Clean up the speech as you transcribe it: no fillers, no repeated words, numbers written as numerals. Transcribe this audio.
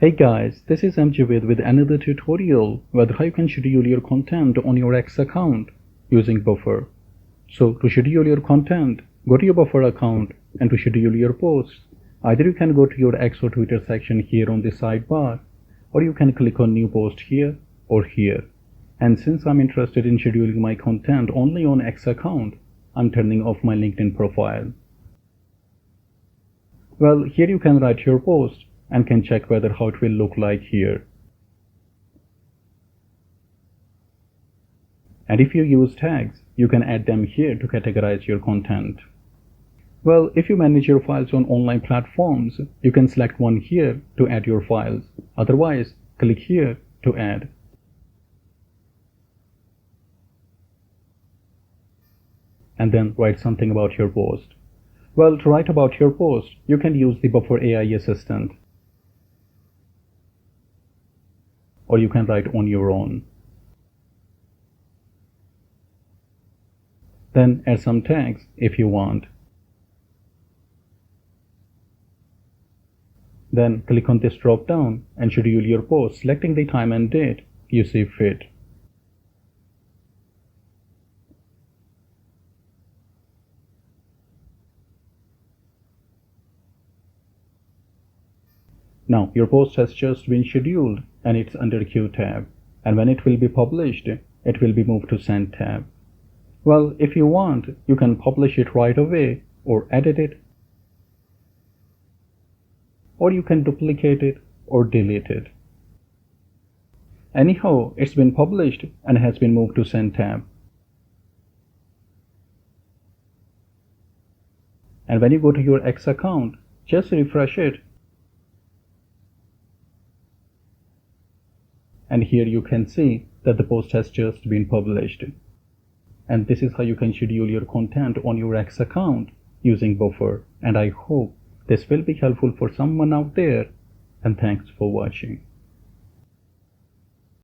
Hey guys, this is mjavedva with another tutorial whether how you can schedule your content on your X account using Buffer. So to schedule your content, go to your Buffer account, and to schedule your posts, either you can go to your X or Twitter section here on the sidebar, or you can click on new post here or here. And since I'm interested in scheduling my content only on X account, I'm turning off my LinkedIn profile. Well, here you can write your post and can check whether how it will look like here. And if you use tags, you can add them here to categorize your content. Well, if you manage your files on online platforms, you can select one here to add your files. Otherwise, click here to add. And then write something about your post. Well, to write about your post, you can use the Buffer AI assistant, or you can write on your own. Then add some tags if you want. Then click on this drop down and schedule your post, selecting the time and date you see fit. Now your post has just been scheduled and it's under Queue tab, and when it will be published, it will be moved to Send tab. Well, if you want, you can publish it right away or edit it, or you can duplicate it or delete it. Anyhow, it's been published and has been moved to Send tab. And when you go to your X account, just refresh it. And here you can see that the post has just been published. And this is how you can schedule your content on your X account using Buffer. And I hope this will be helpful for someone out there. And thanks for watching.